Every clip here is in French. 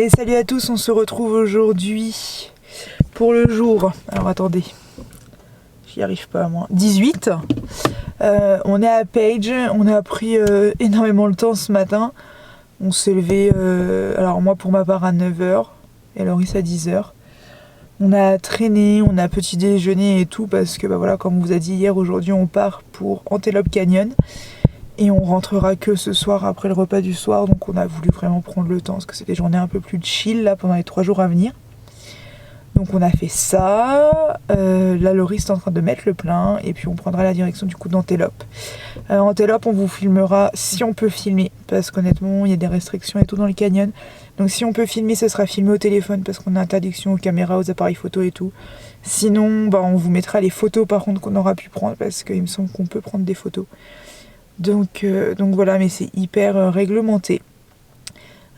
Et salut à tous, on se retrouve aujourd'hui pour le jour. Alors attendez, j'y arrive pas moi. 18. On est à Page, on a pris énormément le temps ce matin. On s'est levé, alors moi pour ma part à 9h et Loris à 10h. On a traîné, on a petit déjeuner et tout parce que bah voilà, comme on vous a dit hier, aujourd'hui on part pour Antelope Canyon. Et on rentrera que ce soir après le repas du soir, donc on a voulu vraiment prendre le temps parce que c'est des journées un peu plus chill là pendant les 3 jours à venir. Donc on a fait ça, là Loris est en train de mettre le plein et puis on prendra la direction du coup d'Antelope. Antelope on vous filmera si on peut filmer parce qu'honnêtement il y a des restrictions et tout dans le canyon. Donc si on peut filmer ce sera filmé au téléphone parce qu'on a interdiction aux caméras, aux appareils photo et tout. Sinon bah, on vous mettra les photos par contre qu'on aura pu prendre parce qu'il me semble qu'on peut prendre des photos. Donc voilà, mais c'est hyper réglementé.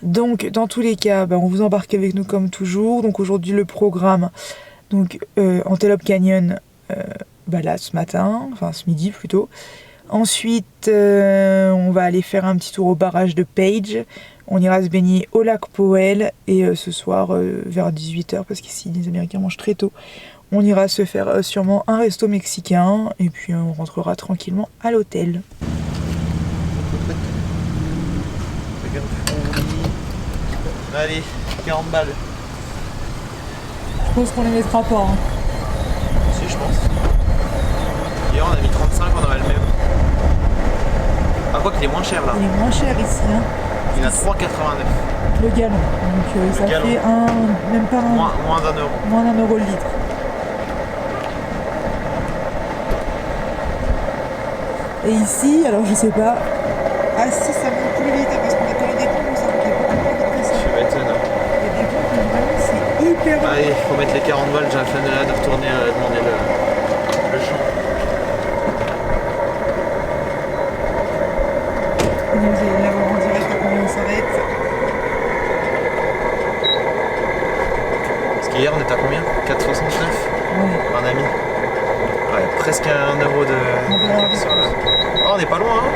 Donc dans tous les cas, bah, on vous embarque avec nous comme toujours. Donc aujourd'hui le programme, donc Antelope Canyon, bah là ce matin, enfin ce midi plutôt. Ensuite on va aller faire un petit tour au barrage de Page. On ira se baigner au lac Powell et ce soir vers 18h parce qu'ici les Américains mangent très tôt. On ira se faire sûrement un resto mexicain et puis on rentrera tranquillement à l'hôtel. Allez, 40 balles. Je pense qu'on les mettra pas. Hein. Si, je pense. Hier, on a mis 35, on aurait le même. Par contre, il est moins cher là. Il est moins cher ici. Hein. Il a 3,89. Le gallon. Donc ça gallon. fait même pas Moins d'1 euro. Moins d'1 euro le litre. Et ici, alors je sais pas. Ah si, ça monte plus vite parce qu'on a collé des pompes, ça monte beaucoup plus vite que ça. Tu m'étonnes. Il y a des pompes, mais vraiment c'est hyper long. Allez, faut mettre les 40 balles, j'ai la flemme de retourner demander le champ. Vous allez l'avoir en direct à combien on s'arrête. Parce qu'hier, on était à combien 4,69 Ouais. Un ami. Ouais, presque 1 euro de. Oh, on n'est pas loin, hein.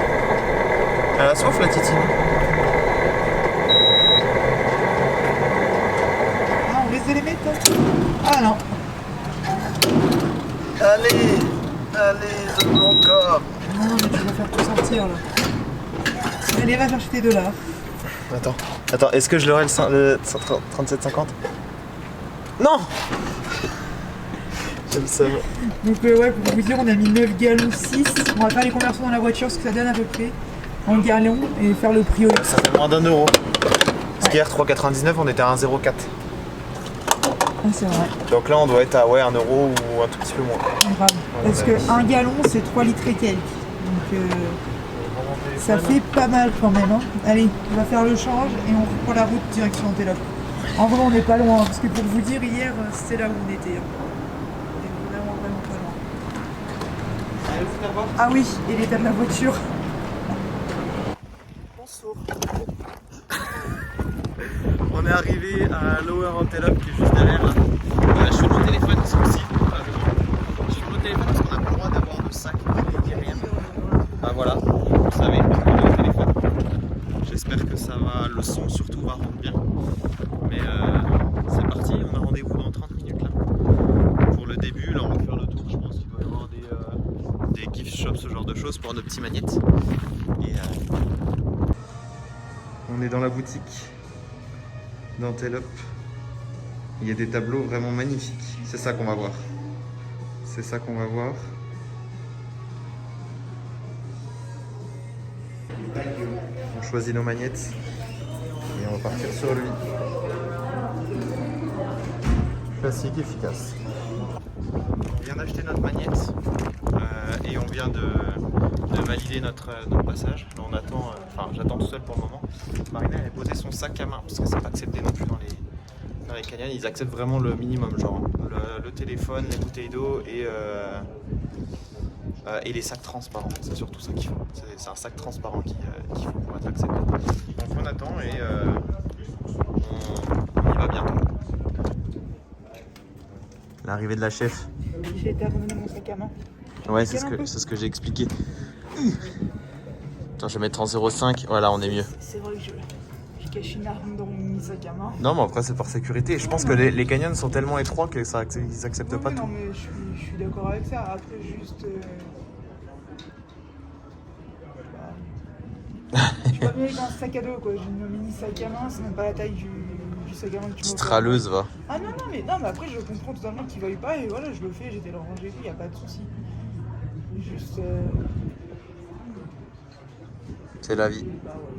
Elle a soif, la titine. Ah, on risque de les mettre hein. Ah non. Allez, donne mon corps. Non, mais tu vas faire tout sortir là. Allez, va chercher tes dollars. Attends, est-ce que je l'aurai le 37,50 ? Non. J'aime ça. Donc ouais, pour vous dire, on a mis 9 gallons 6. On va faire les conversions dans la voiture, ce que ça donne à peu près en gallons et faire le prix au litre. Ça fait moins d'1 euro. Parce qu'hier, 3,99, on était à 1,04. Ah, c'est vrai. Donc là, on doit être à 1 euro ou un tout petit peu moins. Grave. Parce que 1 gallon, c'est 3 litres et quelques. Donc ça fait pas mal quand même. Hein. Allez, on va faire le change et on reprend la route direction Antelope. En vrai, on n'est pas loin. Parce que pour vous dire, hier, c'était là où on était. Hein. On est vraiment pas loin. Ah oui, et l'état de la voiture. Bonsoir. On est arrivé à Lower Antelope qui est juste derrière là. Je suis mon téléphone ici aussi. Je suis mon téléphone parce qu'on n'a pas le droit d'avoir de sac ni rien. Ah voilà, vous savez, le téléphone. J'espère que ça va, le son surtout va rendre bien. Mais c'est parti, on a rendez-vous dans 30 minutes là. Pour le début, là on va faire le tour, je pense qu'il doit y avoir des gift shops, ce genre de choses pour nos petits magnettes. Et on est dans la boutique d'Antelope. Il y a des tableaux vraiment magnifiques. C'est ça qu'on va voir. C'est ça qu'on va voir. On choisit nos magnettes et on va partir sur lui. Classique, efficace. On vient d'acheter notre magnette et on vient de valider notre passage. Là, on attend, j'attends tout seul pour le moment. Marina elle a posé son sac à main parce que c'est pas accepté non plus dans les canyons. Ils acceptent vraiment le minimum, genre le téléphone, les bouteilles d'eau et les sacs transparents. C'est surtout ça qu'il faut. C'est un sac transparent qu'il faut pour être accepté. Donc on attend et on y va bientôt. L'arrivée de la chef. J'ai été ramener mon sac à main. Ouais, c'est ce que j'ai expliqué. Attends, je vais mettre en 0,5. Voilà, on est mieux. C'est vrai que j'ai caché une arme dans mon mini sac à main. Non, mais après, c'est par sécurité. Je pense que les canyons sont tellement étroits qu'ils acceptent pas tout. Non, mais je suis d'accord avec ça. Après, juste. Je suis pas venu avec un sac à dos, quoi. J'ai une mini sac à main, c'est même pas la taille du sac à main que tu Petite m'offres. râleuse, va. Ah non, mais après, je comprends totalement qu'ils veuillent pas, et voilà, je le fais, j'étais le ranger, il n'y a pas de souci. Juste. C'est la vie. Bah ouais.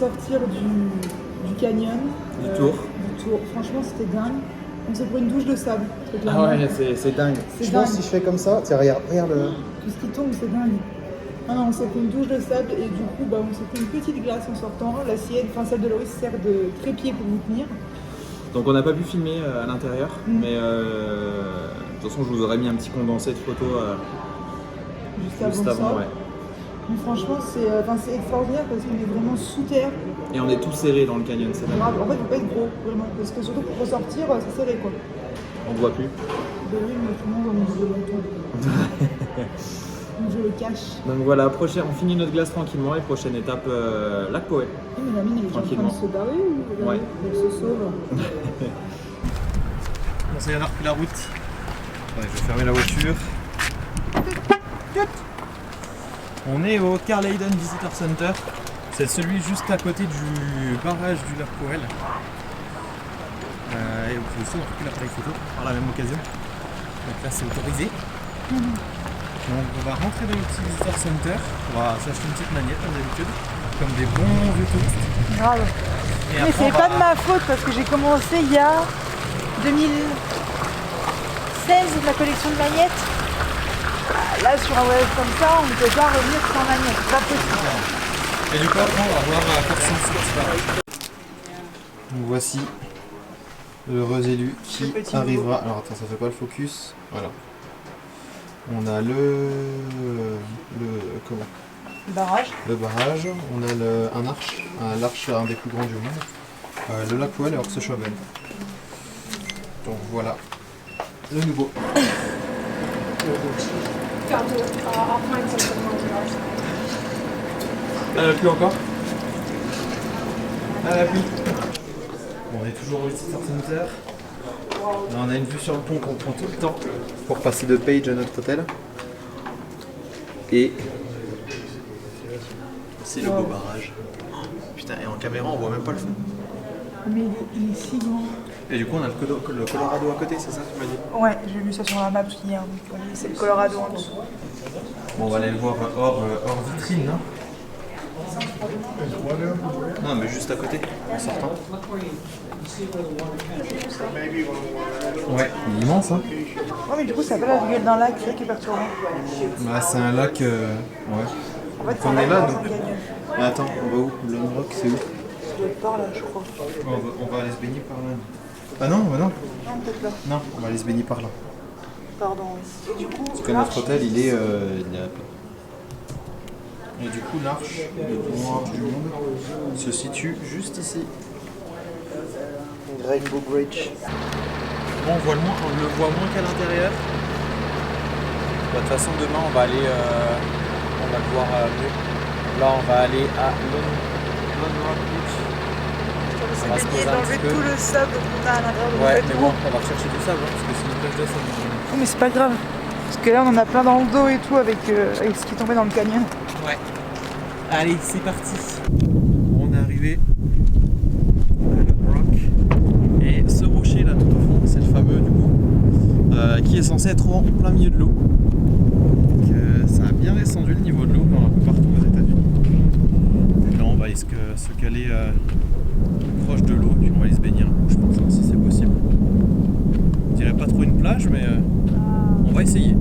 sortir du canyon. Du tour. Du tour. Franchement, c'était dingue. On s'est pris une douche de sable. Ah ouais, c'est dingue. C'est Je dingue. pense que si je fais comme ça, tiens, regarde le... Tout ce qui tombe, c'est dingue. Ah non, on s'est pris une douche de sable et du coup, bah, on s'est pris une petite glace en sortant. La sienne, enfin celle de Loris, sert de trépied pour nous tenir. Donc on n'a pas pu filmer à l'intérieur, mais de toute façon je vous aurais mis un petit condensé de photos juste avant. Ouais. Mais franchement, c'est extraordinaire parce qu'on est vraiment sous terre. Et on est tous serrés dans le canyon, c'est vrai. En fait, il faut pas être gros, vraiment. Parce que surtout pour ressortir, c'est serré quoi. On ne voit plus. Ben oui, mais tout le monde va nous dire longtemps. Je le cache. Donc voilà, on finit notre glace tranquillement et prochaine étape, Lac Poët. Oui, mais la mine, elle est en train de se barrer ou ouais. Elle se sauve. Bon, ça y est, on a repris la route. Ouais, je vais fermer la voiture. On est au Carl Hayden Visitor Center. C'est celui juste à côté du barrage du lac Powell. Et vous pouvez aussi en repris l'appareil photo par la même occasion. Donc là, c'est autorisé. Donc on va rentrer dans le petit Visitor Center. On va s'acheter une petite magnette comme d'habitude, comme des bons vieux touristes. Grave. Et mais c'est pas de ma faute parce que j'ai commencé il y a 2016 la collection de magnettes. Là sur un voyage comme ça, on ne peut pas revenir sans magnette, c'est pas possible. Et du coup après on va voir la portion de ce petit barrage. Donc voici L'heureux élu qui petit arrivera. Alors attends, ça fait pas le focus. Voilà. On a comment? Le barrage. On a l'arche, un des plus grands du monde. Le lac Powell et Orse-Chevel. Donc voilà. Le nouveau. Elle a plu encore? À la pluie. On est toujours au Visitor Center. Là, on a une vue sur le pont qu'on prend tout le temps pour passer de Page à notre hôtel. Et c'est le beau barrage. Putain, et en caméra on voit même pas le fond. Mais il est si grand. Et du coup on a le Colorado à côté, c'est ça que tu m'as dit? Ouais, j'ai vu ça sur la map hier. C'est le Colorado en dessous. Bon, on va aller le voir hors vitrine, non? Non, mais juste à côté, en sortant. Ouais, il est immense, hein. Ouais, mais du coup, ça n'a pas la gueule d'un lac, c'est ça qui est perturbant. Bah, c'est un lac. Ouais. En fait, On est là, donc. donc. Mais attends, on va où? Lone Rock, c'est où? Ça doit être par là, je crois. On va aller se baigner par là. Ah non, bah non. Non, peut-être là. Non, on va aller se baigner par là. Pardon. Et du coup, Parce que notre hôtel, il est à Et du coup, l'arche, le plus grand arche du monde, se situe juste ici. Rainbow Bridge. Bon, on le voit moins qu'à l'intérieur. De toute façon, demain, on va aller, on va le voir mieux. Là, on va aller à Lone Rock Beach. c'est On va se baigner poser un d'enlever petit peu. tout le sable qu'on a à l'intérieur de Ouais, notre mais vêtement. bon, on va rechercher du sable, hein, parce que c'est une plage de sable. Oh, mais c'est pas grave. Parce que là, on en a plein dans le dos et tout avec ce qui est tombé dans le canyon. Ouais. Allez, c'est parti. On est arrivé à Lone Rock. Et ce rocher là tout au fond, c'est le fameux du coup, qui est censé être en plein milieu de l'eau. Donc ça a bien descendu le niveau de l'eau un peu partout aux États-Unis. Et là on va aller se caler proche de l'eau et puis on va aller se baigner un coup, je pense, hein, si c'est possible. Je dirais pas trop une plage, mais on va essayer.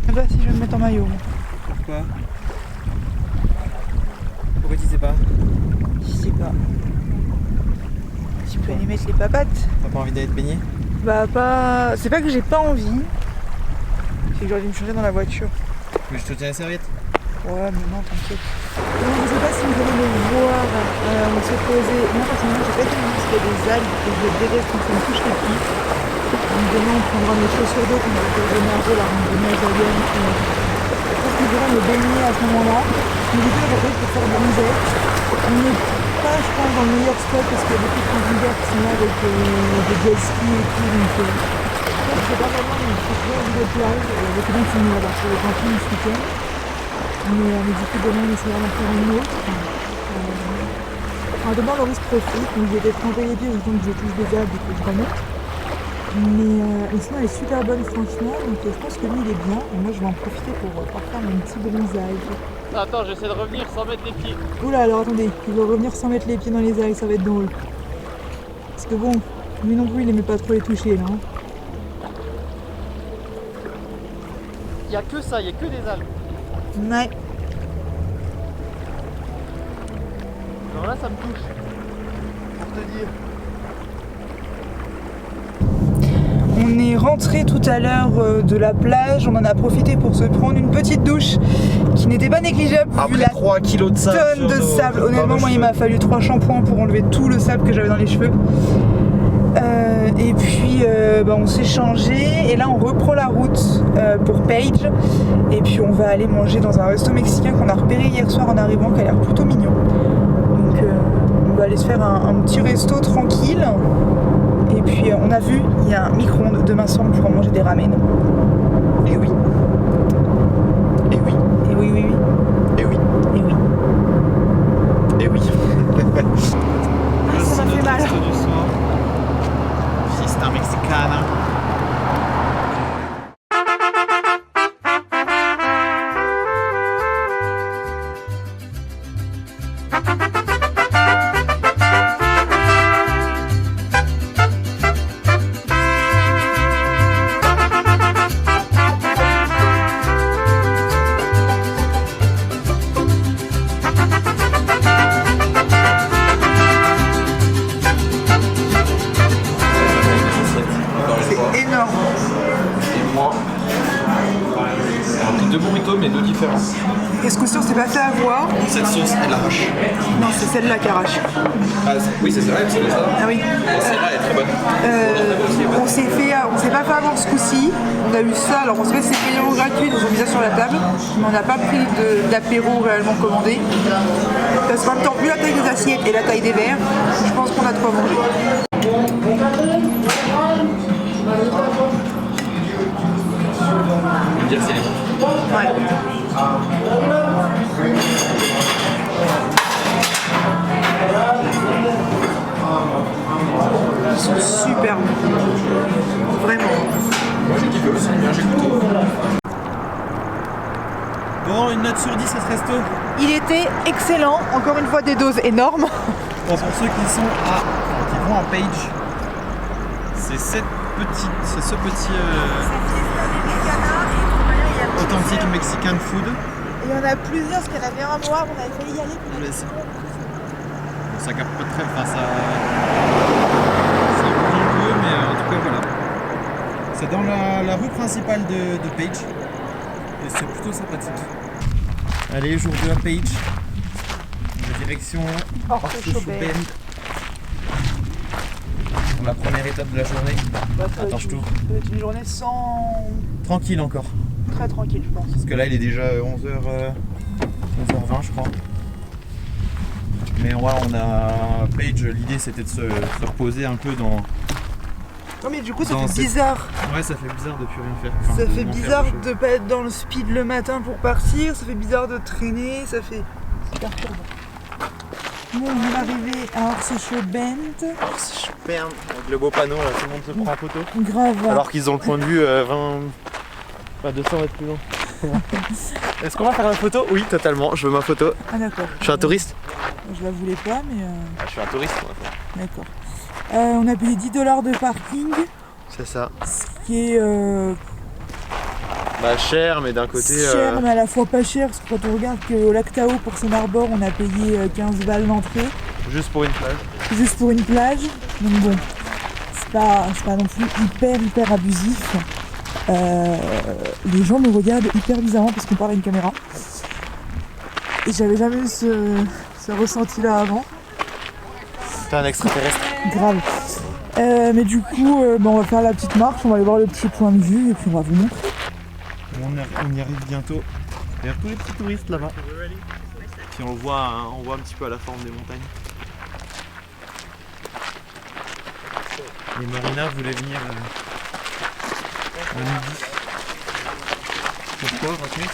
Je sais pas si je vais me mettre en maillot. Pourquoi? Pourquoi tu sais pas? Je sais pas. Tu peux aller mettre les papates. T'as pas envie d'aller te baigner? Bah pas. C'est pas que j'ai pas envie. C'est que j'aurais dû me changer dans la voiture. Mais je te tiens la serviette. Ouais mais non t'inquiète. Donc, je sais pas si vous allez le voir. On s'est posé. Moi personnellement j'ai pas été parce qu'il y a des algues et je déteste quand ça me touche les pieds. Donc demain on prendra nos chaussures d'eau qu'on va faire énerver la randonnée algérienne. Je pense que je vais me baigner à ce moment-là. Mais du coup après pour faire de la misère. On n'est pas je pense dans le meilleur spot parce qu'il y a beaucoup de candidats qui sont là avec des jet ski et tout. Donc c'est pas vraiment une très envie de plage. Les gens sont venus là-bas sur le camping ce week-end. Mais du coup demain on essaiera d'en faire une autre. Enfin demain Loris profite, donc j'ai été trempé les pieds au temps que je touche des algues et que je remonte. Mais sinon elle est super bonne franchement, donc je pense que lui il est bien. Et moi je vais en profiter pour faire mon petit bronzage. Attends, j'essaie de revenir sans mettre les pieds. Oula alors attendez, il va revenir sans mettre les pieds dans les algues, ça va être drôle. Parce que bon, lui non plus il aimait pas trop les toucher là. Hein. Il y a que ça, il y a que des algues. Ouais. Alors là, ça me touche. Pour te dire. On est rentré tout à l'heure de la plage, on en a profité pour se prendre une petite douche qui n'était pas négligeable vu la 3 kilos de sable. tonne de sable. Honnêtement, moi il m'a fallu 3 shampoings pour enlever tout le sable que j'avais dans les cheveux. Et puis on s'est changé et là on reprend la route pour Page et puis on va aller manger dans un resto mexicain qu'on a repéré hier soir en arrivant qui a l'air plutôt mignon. Donc on va aller se faire un petit resto tranquille et puis on a vu il y a un micro-ondes demain soir on pourra manger des ramen. Et oui. Et oui. Et oui oui oui. Et oui. Et oui. Et oui. Ça m'a fait mal. Du soir. Fiesta mexicana. s'est pas fait avoir. Cette sauce, elle arrache. Non, c'est celle-là qui arrache. Ah, oui, c'est vrai, c'est ça. Ah oui. Celle-là, elle est très bonne. On s'est pas fait avoir ce coup-ci. On a eu ça, alors on s'est fait ces payants gratuits, donc on mis ça sur la table. Mais on n'a pas pris d'apéro réellement commandé. Parce qu'en même temps, vu la taille des assiettes et la taille des verres, je pense qu'on a de quoi manger. Dire si elle est bonne. Ouais. Ils sont super bons. Vraiment. Moi j'ai kiffé aussi, bien j'ai goûté. Bon, une note sur 10 à ce resto. Il était excellent, encore une fois des doses énormes. Bon, pour ceux qui vont en page, c'est ce petit authentique Mexican food. Il y en a plusieurs, parce qu'il y en avait un noir, on avait failli y aller. Je laisse. Bon, ça capte pas très, enfin ça bouge un peu, mais en tout cas voilà. C'est dans la rue principale de Page et c'est plutôt sympathique. Allez, jour 2 à Page. La direction Bend. Pour la première étape de la journée. Attends, je tourne. Ça va être une journée sans... Tranquille encore. Très tranquille, je pense. Parce que là il est déjà 11h20 je crois. Mais ouais, on a Page, l'idée c'était de se reposer un peu dans... Non mais du coup ça Dans fait cette- bizarre. Ouais, ça fait bizarre de plus rien faire. Enfin, Ça de fait vraiment faire bizarre autre chose. de pas être dans le speed le matin pour partir, ça fait bizarre de traîner, ça fait... C'est perturbant. Bon, on est arrivé à Orsecho Bend. Super, avec le beau panneau là, tout le monde se prend en photo. Grave. Alors qu'ils ont le point de vue 200 mètres plus loin. Est-ce qu'on va faire une photo? Oui, totalement, je veux ma photo. Ah d'accord. Je suis un touriste. Je la voulais pas mais... Ah, je suis un touriste moi. D'accord. On a payé 10 $ de parking, C'est ça. ce qui est Bah cher, mais d'un côté... cher mais à la fois pas cher, parce que quand on regarde qu'au lac Tao pour son arbor on a payé 15 balles d'entrée, Juste pour une plage. juste pour une plage, donc bon, c'est pas non plus hyper abusif. Les gens me regardent hyper bizarrement parce qu'on parle à une caméra. Et j'avais jamais eu ce ressenti là avant. T'es un extraterrestre. Grave. Mais du coup, on va faire la petite marche, on va aller voir le petit point de vue et puis on va vous montrer. On y arrive bientôt. Derrière tous les petits touristes là-bas. Puis on voit un petit peu à la forme des montagnes. Et Marina voulait venir à midi. Pourquoi, raconte?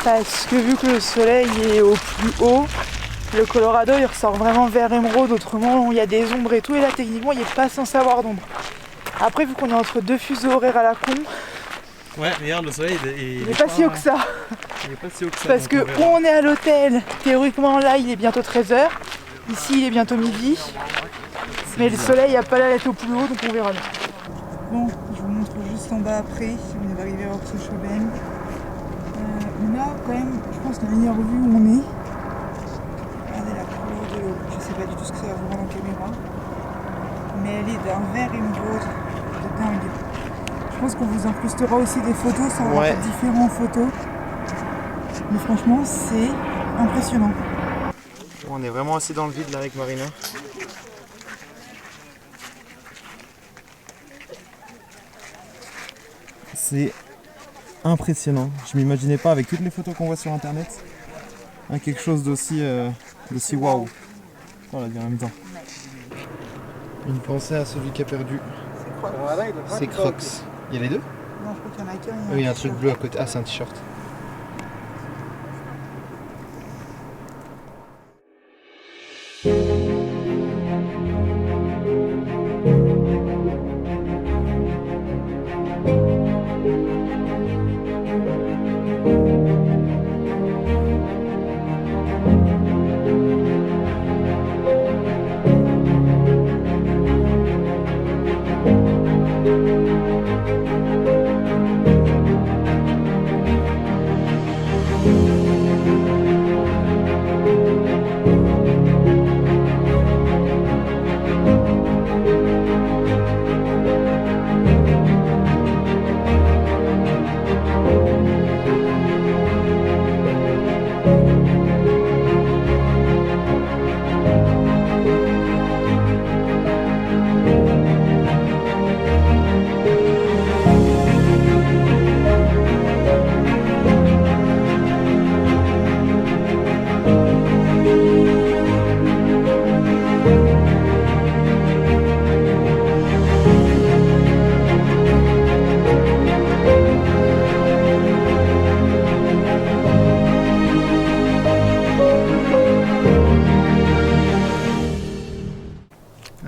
Parce que vu que le soleil est au plus haut, le Colorado il ressort vraiment vert émeraude, autrement il y a des ombres et tout, et là techniquement il n'est pas censé avoir d'ombre. Après vu qu'on est entre deux fuseaux horaires à la con, Ouais, regarde, le soleil il n'est pas si haut que ça. Il est pas si haut que ça. Parce donc que on verra. où on est à l'hôtel, théoriquement là il est bientôt 13h, ici il est bientôt midi, mais le soleil n'a pas l'air d'être au plus haut donc on verra bien. Bon, je vous montre juste en bas après, on est arrivé à Orsecho Bend. On a quand même, je pense, la meilleure vue où on est. Regardez la couleur de l'eau, je sais pas du tout ce que ça va vous rendre en caméra, mais elle est d'un vert émeraude de dingue. Je pense qu'on vous incrustera aussi des photos, ça aura Ouais. différentes photos. Mais franchement, c'est impressionnant. On est vraiment assis dans le vide là avec Marina. C'est impressionnant. Je m'imaginais pas avec toutes les photos qu'on voit sur internet. Quelque chose d'aussi waouh. Voilà, en même temps. Une pensée à celui qui a perdu. C'est Crocs. Il y a les deux? Non, je crois qu'il y en a qu'un. Oui, il y a un truc bleu à côté. Ah, c'est un t-shirt.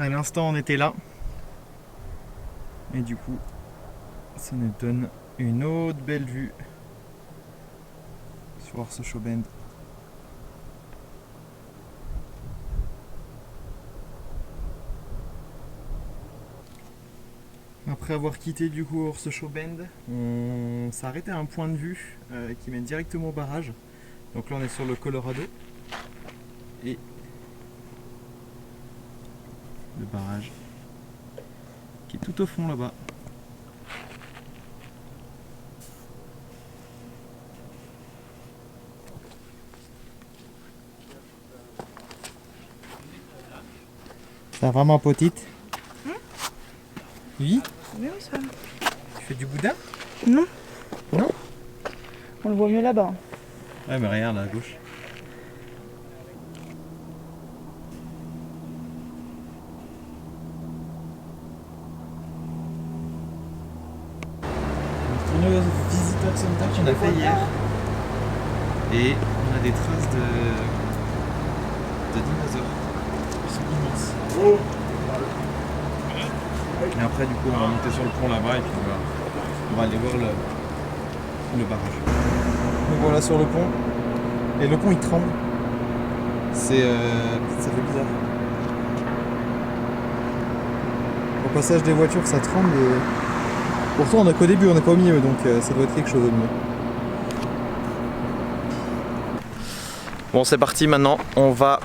À l'instant on était là. Et du coup ça nous donne une autre belle vue sur Horse Show Bend. Après avoir quitté du coup Horse Show Bend, on s'est arrêté à un point de vue qui mène directement au barrage. Donc là on est sur le Colorado et le barrage qui est tout au fond là-bas. Ça va vraiment petite? Oui? Oui, ça. Tu fais du boudin? Non. Non? On le voit mieux là-bas. Ouais mais regarde là à gauche. On retourne au Visitor Center qu'on a fait hier. Et on a des traces de dinosaures. Ils sont immenses. Et après du coup on va monter sur le pont là-bas et puis on va aller voir le barrage. Donc voilà sur le pont. Et le pont il tremble. Ça fait bizarre. Au passage des voitures ça tremble et pourtant on est qu'au début, on n'est pas au milieu donc ça doit être quelque chose au milieu. Bon c'est parti maintenant, on va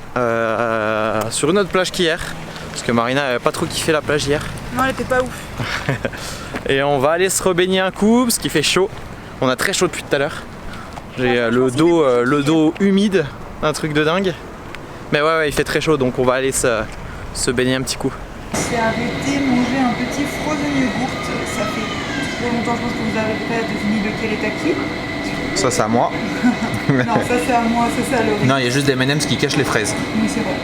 sur une autre plage qu'hier. Parce que Marina avait pas trop kiffé la plage hier. Non, elle était pas ouf. Et on va aller se rebaigner un coup parce qu'il fait chaud. On a très chaud depuis tout à l'heure. J'ai le dos humide, un truc de dingue. Mais ouais, il fait très chaud donc on va aller se baigner un petit coup. J'ai arrêté de manger un petit frozen yogurt. Ça fait trop longtemps, je pense que vous n'avez pas deviné lequel est à qui. Ça c'est à moi. Non, ça c'est à moi, ça c'est à Laurie. Non, il y a juste des M&M's qui cachent les fraises. Oui, c'est vrai.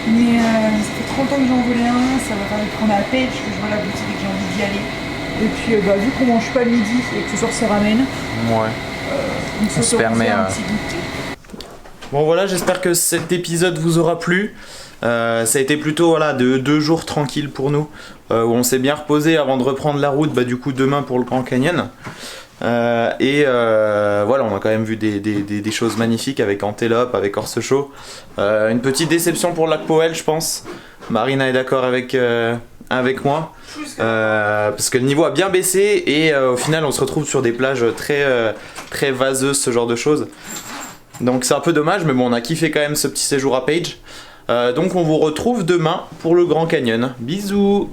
Mais ça fait 30 ans que j'en voulais un, ça va faire qu'on a à Page, que je vois la boutique et que j'ai envie d'y aller. Et puis vu qu'on mange pas le midi et que ce soir ça ramène, Ouais. on se permet, un petit goûter. Bon voilà, j'espère que cet épisode vous aura plu. Ça a été plutôt voilà, de 2 jours tranquilles pour nous, où on s'est bien reposé avant de reprendre la route, du coup demain pour le Grand Canyon. Voilà, on a quand même vu des choses magnifiques avec Antelope, avec Horse Show. Une petite déception pour Lac Powell, je pense. Marina est d'accord avec moi. Parce que le niveau a bien baissé et au final on se retrouve sur des plages très vaseuses, ce genre de choses. Donc c'est un peu dommage, mais bon, on a kiffé quand même ce petit séjour à Page. Donc on vous retrouve demain pour le Grand Canyon. Bisous!